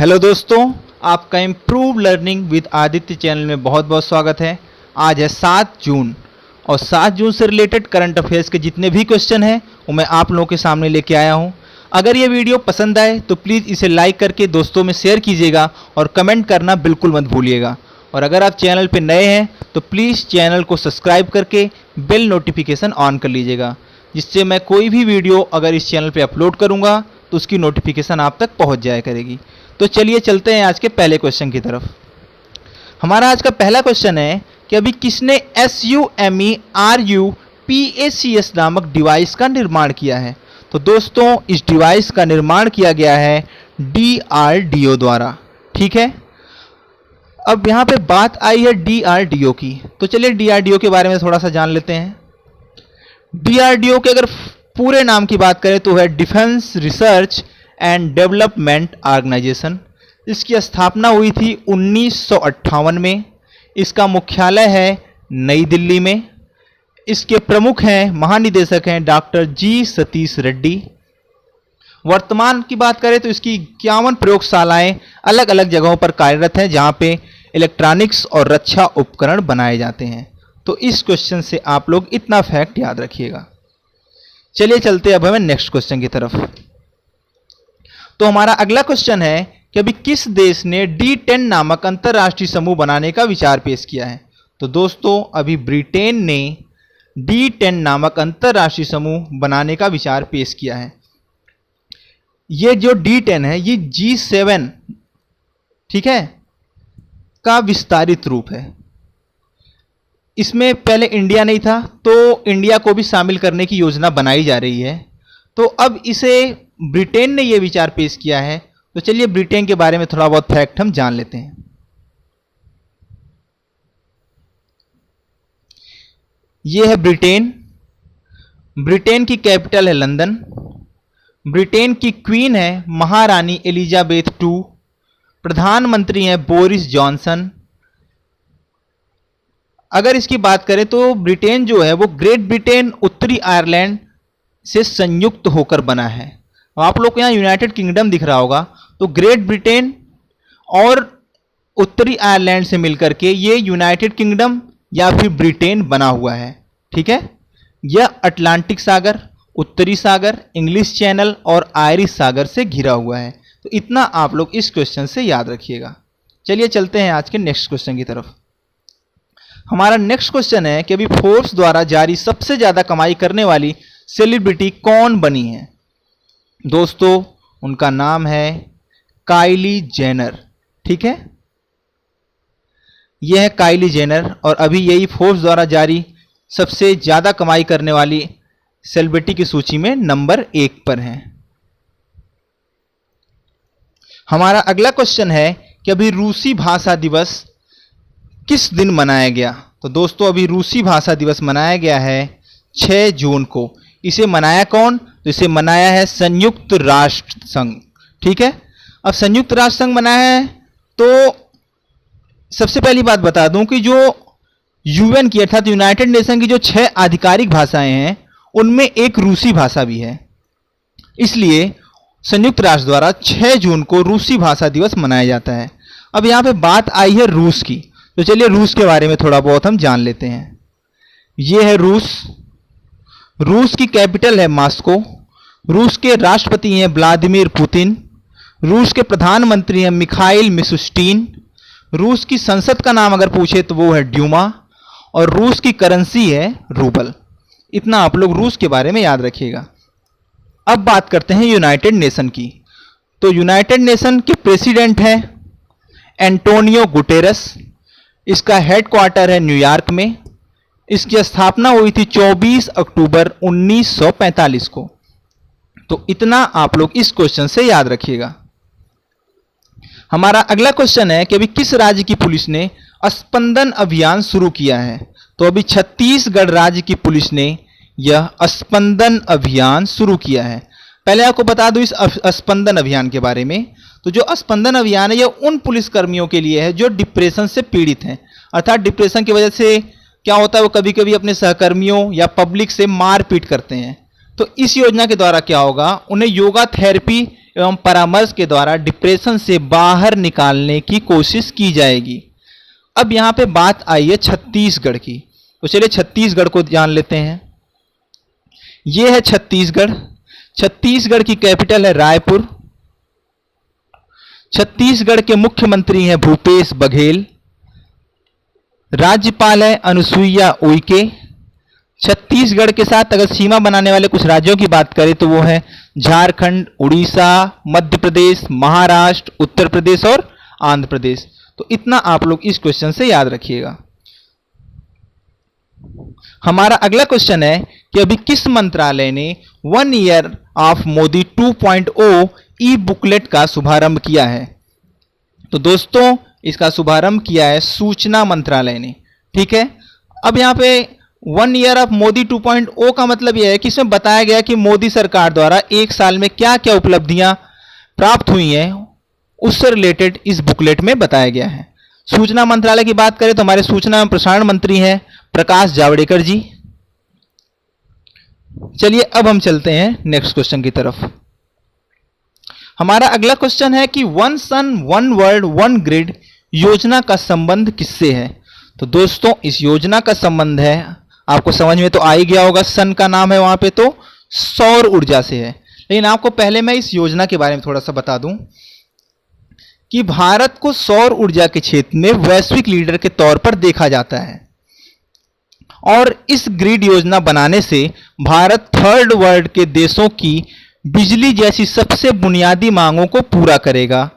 Hello दोस्तों, आपका improve learning with Aditya channel में बहुत बहुत स्वागत है। आज है 7 जून और 7 जून से रिलेटेड करंट अफेयर्स के जितने भी क्वेश्चन हैं वो मैं आप लोगों के सामने लेके आया हूं। अगर ये वीडियो पसंद आए तो प्लीज़ इसे लाइक करके दोस्तों में शेयर कीजिएगा और कमेंट करना बिल्कुल मत भूलिएगा। और अगर आप चैनल पर नए हैं तो प्लीज़ चैनल को सब्सक्राइब करके बेल नोटिफिकेशन ऑन कर लीजिएगा, जिससे मैं कोई भी वीडियो अगर इस चैनल पर अपलोड करूँगा तो उसकी नोटिफिकेशन आप तक पहुँच जाया करेगी। तो चलिए चलते हैं आज के पहले क्वेश्चन की तरफ। हमारा आज का पहला क्वेश्चन है कि अभी किसने SUMERUPACS नामक डिवाइस का निर्माण किया है। तो दोस्तों, इस डिवाइस का निर्माण किया गया है DRDO द्वारा। ठीक है, अब यहाँ पे बात आई है DRDO की, तो चलिए DRDO के बारे में थोड़ा सा जान लेते हैं। DRDO के अगर पूरे नाम की बात करें तो है defence research and development organisation. इसकी स्थापना हुई थी 1958 में। इसका मुख्यालय है नई दिल्ली में। इसके प्रमुख हैं, महानिदेशक हैं डॉक्टर जी सतीश रेड्डी। वर्तमान की बात करें तो इसकी 51 प्रयोगशालाएं अलग अलग जगहों पर कार्यरत हैं, जहां पे इलेक्ट्रॉनिक्स और रक्षा उपकरण बनाए जाते हैं। तो इस क्वेश्चन से आप लोग इतना फैक्ट याद रखिएगा। चलिए चलते अब हमें नेक्स्ट क्वेश्चन की तरफ। तो हमारा अगला क्वेश्चन है कि अभी किस देश ने D10 नामक अंतरराष्ट्रीय समूह बनाने का विचार पेश किया है। तो दोस्तों, अभी ब्रिटेन ने D10 नामक अंतरराष्ट्रीय समूह बनाने का विचार पेश किया है। ये जो D10 है ये G7, ठीक है, का विस्तारित रूप है। इसमें पहले इंडिया नहीं था, तो इंडिया को भी शामिल करने की योजना बनाई जा रही है। तो अब इसे ब्रिटेन ने यह विचार पेश किया है। तो चलिए ब्रिटेन के बारे में थोड़ा बहुत फैक्ट हम जान लेते हैं। यह है ब्रिटेन। ब्रिटेन की कैपिटल है लंदन। ब्रिटेन की क्वीन है महारानी एलिजाबेथ II। प्रधानमंत्री हैं बोरिस जॉनसन। अगर इसकी बात करें तो ब्रिटेन जो है वो ग्रेट ब्रिटेन, उत्तरी आयरलैंड से संयुक्त होकर बना है। आप लोग को यहाँ यूनाइटेड किंगडम दिख रहा होगा, तो ग्रेट ब्रिटेन और उत्तरी आयरलैंड से मिलकर के ये यूनाइटेड किंगडम या फिर ब्रिटेन बना हुआ है। ठीक है, यह अटलांटिक सागर, उत्तरी सागर, इंग्लिश चैनल और आयरिश सागर से घिरा हुआ है। तो इतना आप लोग इस क्वेश्चन से याद रखिएगा। चलिए चलते हैं आज के नेक्स्ट क्वेश्चन की तरफ। हमारा नेक्स्ट क्वेश्चन है कि अभी फोर्ब्स द्वारा जारी सबसे ज्यादा कमाई करने वाली सेलिब्रिटी कौन बनी है। दोस्तों, उनका नाम है काइली जेनर। ठीक है, यह है काइली जेनर और अभी यही फोर्ब्स द्वारा जारी सबसे ज्यादा कमाई करने वाली सेलिब्रिटी की सूची में नंबर 1 पर है। हमारा अगला क्वेश्चन है कि अभी रूसी भाषा दिवस किस दिन मनाया गया। तो दोस्तों, अभी रूसी भाषा दिवस मनाया गया है 6 जून को। इसे मनाया कौन? तो इसे मनाया है संयुक्त राष्ट्र संघ। ठीक है, अब संयुक्त राष्ट्र संघ मनाया है तो सबसे पहली बात बता दूं कि जो यूएन की अर्थात यूनाइटेड नेशन की जो 6 आधिकारिक भाषाएं हैं उनमें एक रूसी भाषा भी है। इसलिए संयुक्त राष्ट्र द्वारा 6 जून को रूसी भाषा दिवस मनाया जाता है। अब यहां पे बात आई है रूस की, तो चलिए रूस के बारे में थोड़ा बहुत हम जान लेते हैं। यह है रूस। रूस की कैपिटल है मॉस्को। रूस के राष्ट्रपति हैं व्लादिमीर पुतिन। रूस के प्रधानमंत्री हैं मिखाइल मिशुस्टिन। रूस की संसद का नाम अगर पूछे तो वो है ड्यूमा और रूस की करेंसी है रूबल। इतना आप लोग रूस के बारे में याद रखिएगा। अब बात करते हैं यूनाइटेड नेशन की। तो यूनाइटेड नेशन के प्रेसिडेंट हैं एंटोनियो गुटेरस। इसका हेडक्वार्टर है न्यूयॉर्क में। इसकी स्थापना हुई थी 24 अक्टूबर 1945 को। तो इतना आप लोग इस क्वेश्चन से याद रखिएगा। हमारा अगला क्वेश्चन है कि अभी किस राज्य की पुलिस ने स्पंदन अभियान शुरू किया है। तो अभी छत्तीसगढ़ राज्य की पुलिस ने यह स्पंदन अभियान शुरू किया है। पहले आपको बता दूं इस स्पंदन अभियान के बारे में। तो जो स्पंदन अभियान है यह उन पुलिसकर्मियों के लिए है जो डिप्रेशन से पीड़ित हैं। अर्थात डिप्रेशन की वजह से क्या होता है, वो कभी कभी अपने सहकर्मियों या पब्लिक से मारपीट करते हैं। तो इस योजना के द्वारा क्या होगा, उन्हें योगा थेरेपी एवं परामर्श के द्वारा डिप्रेशन से बाहर निकालने की कोशिश की जाएगी। अब यहाँ पे बात आई है छत्तीसगढ़ की, तो चलिए छत्तीसगढ़ को जान लेते हैं। ये है छत्तीसगढ़। छत्तीसगढ़ की कैपिटल है रायपुर। छत्तीसगढ़ के मुख्यमंत्री हैं भूपेश बघेल। राज्यपाल है अनुसुईया उइके। छत्तीसगढ़ के साथ अगर सीमा बनाने वाले कुछ राज्यों की बात करें तो वो है झारखंड, उड़ीसा, मध्य प्रदेश, महाराष्ट्र, उत्तर प्रदेश और आंध्र प्रदेश। तो इतना आप लोग इस क्वेश्चन से याद रखिएगा। हमारा अगला क्वेश्चन है कि अभी किस मंत्रालय ने 1 year of Modi 2.0 E booklet का शुभारंभ किया है? तो दोस्तों इसका शुभारंभ किया है सूचना मंत्रालय ने। ठीक है, अब यहां पे 1 ईयर ऑफ मोदी 2.0 का मतलब यह है कि इसमें बताया गया कि मोदी सरकार द्वारा एक साल में क्या क्या उपलब्धियां प्राप्त हुई हैं, उससे रिलेटेड इस बुकलेट में बताया गया है। सूचना मंत्रालय की बात करें तो हमारे सूचना एवं प्रसारण मंत्री हैं प्रकाश जावड़ेकर जी। चलिए अब हम चलते हैं नेक्स्ट क्वेश्चन की तरफ। हमारा अगला क्वेश्चन है कि 1 सन 1 वर्ल्ड 1 ग्रिड योजना का संबंध किससे है? तो दोस्तों इस योजना का संबंध है, आपको समझ में तो आ ही गया होगा, सन का नाम है वहां पे, तो सौर ऊर्जा से है। लेकिन आपको पहले मैं इस योजना के बारे में थोड़ा सा बता दूं कि भारत को सौर ऊर्जा के क्षेत्र में वैश्विक लीडर के तौर पर देखा जाता है और इस ग्रिड योजना बनाने से भारत थर्ड वर्ल्ड के देशों की बिजली जैसी सबसे बुनियादी मांगों को पूरा करेगा।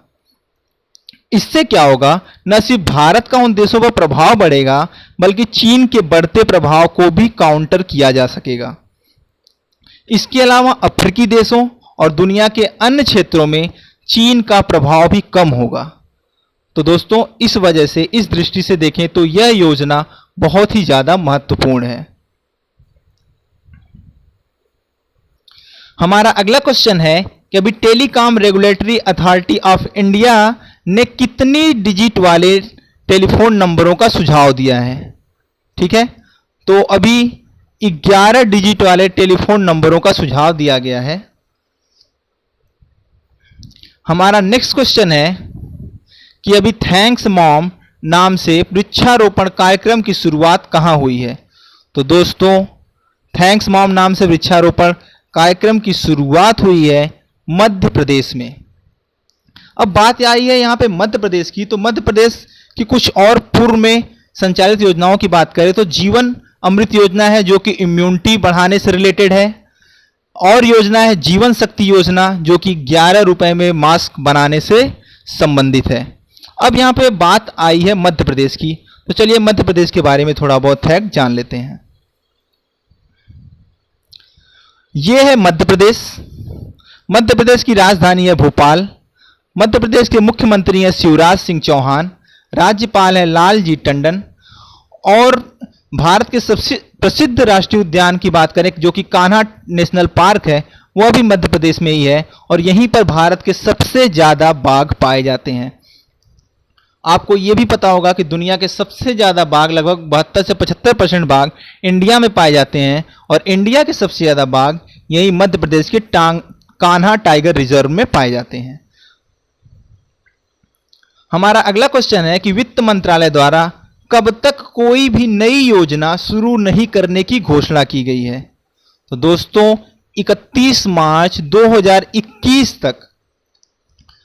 इससे क्या होगा, न सिर्फ भारत का उन देशों पर प्रभाव बढ़ेगा बल्कि चीन के बढ़ते प्रभाव को भी काउंटर किया जा सकेगा। इसके अलावा अफ्रीकी देशों और दुनिया के अन्य क्षेत्रों में चीन का प्रभाव भी कम होगा। तो दोस्तों इस वजह से, इस दृष्टि से देखें तो यह योजना बहुत ही ज्यादा महत्वपूर्ण है। हमारा अगला क्वेश्चन है कि अभी telecom regulatory authority of India ने कितनी डिजिट वाले टेलीफोन नंबरों का सुझाव दिया है? ठीक है, तो अभी 11 डिजिट वाले टेलीफोन नंबरों का सुझाव दिया गया है। हमारा नेक्स्ट क्वेश्चन है कि अभी थैंक्स मॉम नाम से वृक्षारोपण कार्यक्रम की शुरुआत कहां हुई है? तो दोस्तों थैंक्स मॉम नाम से वृक्षारोपण कार्यक्रम की शुरुआत हुई है मध्य प्रदेश में। अब बात आई है यहां पे मध्य प्रदेश की, तो मध्य प्रदेश की कुछ और पूर्व में संचालित योजनाओं की बात करें तो जीवन अमृत योजना है जो कि इम्यूनिटी बढ़ाने से रिलेटेड है, और योजना है जीवन शक्ति योजना जो कि 11 रुपए में मास्क बनाने से संबंधित है। अब यहां पे बात आई है मध्य प्रदेश की, तो चलिए मध्य प्रदेश के बारे में थोड़ा बहुत फैक्ट जान लेते हैं। यह है मध्य प्रदेश। मध्य प्रदेश की राजधानी है भोपाल। मध्य प्रदेश के मुख्यमंत्री हैं शिवराज सिंह चौहान। राज्यपाल है लालजी टंडन। और भारत के सबसे प्रसिद्ध राष्ट्रीय उद्यान की बात करें जो कि कान्हा नेशनल पार्क है, वह भी मध्य प्रदेश में ही है और यहीं पर भारत के सबसे ज्यादा बाघ पाए जाते हैं। आपको यह भी पता होगा कि दुनिया के सबसे ज्यादा बाघ, लगभग 72 से 75% बाघ इंडिया में पाए जाते हैं और इंडिया के सबसे ज्यादा बाघ यही मध्य प्रदेश के कान्हा टाइगर रिजर्व में पाए जाते हैं। हमारा अगला क्वेश्चन है कि वित्त मंत्रालय द्वारा कब तक कोई भी नई योजना शुरू नहीं करने की घोषणा की गई है? तो दोस्तों 31 मार्च 2021 तक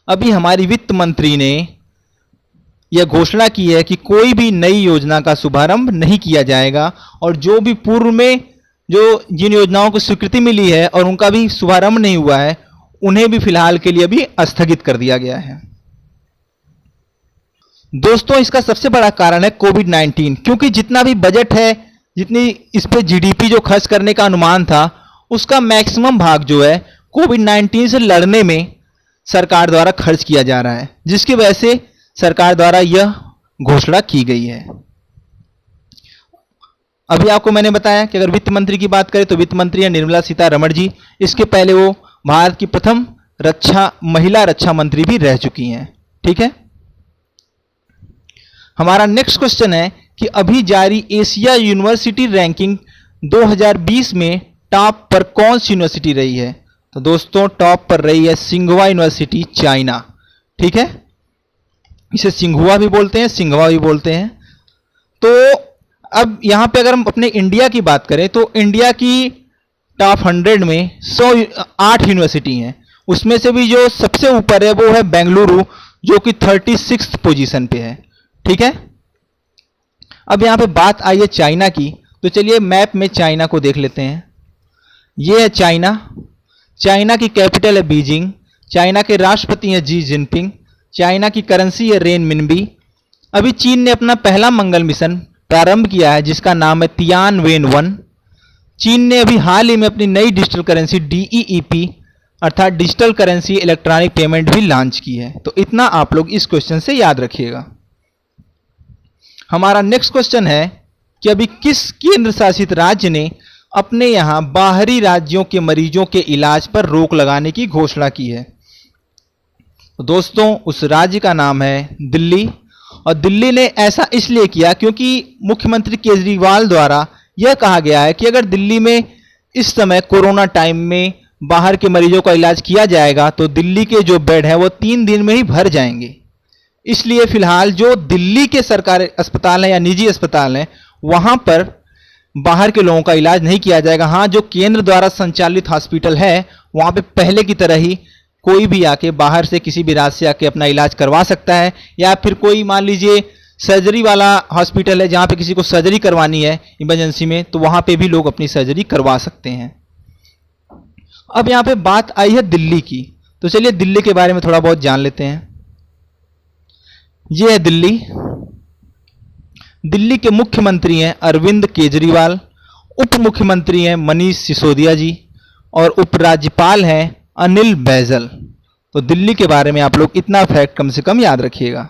अभी हमारी वित्त मंत्री ने यह घोषणा की है कि कोई भी नई योजना का शुभारंभ नहीं किया जाएगा और जो भी पूर्व में जिन योजनाओं को स्वीकृति मिली है और उनका भी शुभारंभ नहीं हुआ है उन्हें भी फिलहाल के लिए भी स्थगित कर दिया गया है। दोस्तों इसका सबसे बड़ा कारण है कोविड-19, क्योंकि जितना भी बजट है, जितनी इस पे जीडीपी जो खर्च करने का अनुमान था, उसका मैक्सिमम भाग जो है कोविड-19 से लड़ने में सरकार द्वारा खर्च किया जा रहा है, जिसकी वजह से सरकार द्वारा यह घोषणा की गई है। अभी आपको मैंने बताया कि अगर वित्त मंत्री की बात करें तो वित्त मंत्री है निर्मला सीतारमण जी। इसके पहले वो भारत की प्रथम महिला रक्षा मंत्री भी रह चुकी हैं। ठीक है, हमारा नेक्स्ट क्वेश्चन है कि अभी जारी एशिया यूनिवर्सिटी रैंकिंग 2020 में टॉप पर कौन सी यूनिवर्सिटी रही है? तो दोस्तों टॉप पर रही है सिंघुआ यूनिवर्सिटी चाइना। ठीक है, इसे सिंघुआ भी बोलते हैं, सिंघवा भी बोलते हैं। तो अब यहां पे अगर हम अपने इंडिया की बात करें तो इंडिया की टॉप 100 में 108 यूनिवर्सिटी हैं। उसमें से भी जो सबसे ऊपर है वो है बेंगलुरु, जो कि 36th पोजीशन पे है। ठीक है, अब यहां पे बात आई है चाइना की, तो चलिए मैप में चाइना को देख लेते हैं। ये है चाइना। चाइना की कैपिटल है बीजिंग। चाइना के राष्ट्रपति हैं जी जिनपिंग। चाइना की करेंसी है रेनमिनबी। अभी चीन ने अपना पहला मंगल मिशन प्रारंभ किया है जिसका नाम है तियानवेन-1। चीन ने अभी हाल ही में अपनी नई डिजिटल करेंसी DEEP अर्थात डिजिटल करेंसी इलेक्ट्रॉनिक पेमेंट भी लॉन्च की है। तो इतना आप लोग इस क्वेश्चन से याद रखिएगा। हमारा नेक्स्ट क्वेश्चन है कि अभी किस केंद्र शासित राज्य ने अपने यहां बाहरी राज्यों के मरीजों के इलाज पर रोक लगाने की घोषणा की है। तो दोस्तों उस राज्य का नाम है दिल्ली। और दिल्ली ने ऐसा इसलिए किया क्योंकि मुख्यमंत्री केजरीवाल द्वारा यह कहा गया है कि अगर दिल्ली में इस समय कोरोना टाइम में बाहर के मरीजों का इलाज किया जाएगा तो दिल्ली के जो बेड है वो 3 दिन में ही भर जाएंगे। इसलिए फिलहाल जो दिल्ली के सरकारी अस्पताल हैं या निजी अस्पताल हैं वहां पर बाहर के लोगों का इलाज नहीं किया जाएगा। हाँ, जो केंद्र द्वारा संचालित हॉस्पिटल है वहां पे पहले की तरह ही कोई भी आके बाहर से किसी भी राज्य से आके अपना इलाज करवा सकता है, या फिर कोई मान लीजिए सर्जरी वाला हॉस्पिटल है जहां पे किसी को सर्जरी करवानी है इमरजेंसी में, तो वहां पे भी लोग अपनी सर्जरी करवा सकते हैं। अब यहां पे बात आई है दिल्ली की, तो चलिए दिल्ली के बारे में थोड़ा बहुत जान लेते हैं। यह है दिल्ली। दिल्ली के मुख्यमंत्री हैं अरविंद केजरीवाल, उप मुख्यमंत्री हैं मनीष सिसोदिया जी, और उपराज्यपाल हैं अनिल बैजल। तो दिल्ली के बारे में आप लोग इतना फैक्ट कम से कम याद रखिएगा।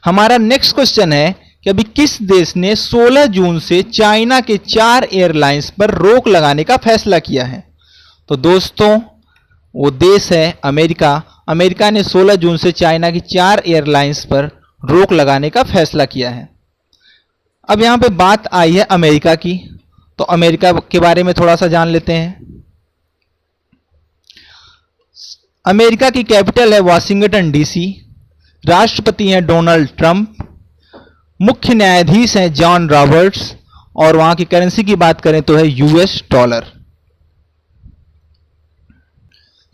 हमारा नेक्स्ट क्वेश्चन है कि अभी किस देश ने 16 जून से चाइना के 4 एयरलाइंस पर रोक लगाने का फैसला किया है। तो दोस्तों वो देश है अमेरिका। अमेरिका ने 16 जून से चाइना की 4 एयरलाइंस पर रोक लगाने का फैसला किया है। अब यहां पे बात आई है अमेरिका की, तो अमेरिका के बारे में थोड़ा सा जान लेते हैं। अमेरिका की कैपिटल है वाशिंगटन डीसी। राष्ट्रपति हैं डोनाल्ड ट्रंप। मुख्य न्यायाधीश हैं जॉन रॉबर्ट्स, और वहां की करेंसी की बात करें तो है US डॉलर।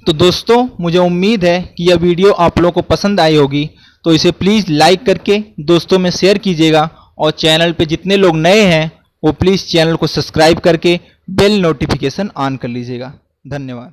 तो दोस्तों मुझे उम्मीद है कि यह वीडियो आप लोगों को पसंद आई होगी, तो इसे प्लीज़ लाइक करके दोस्तों में शेयर कीजिएगा, और चैनल पे जितने लोग नए हैं वो प्लीज़ चैनल को सब्सक्राइब करके बेल नोटिफिकेशन ऑन कर लीजिएगा। धन्यवाद।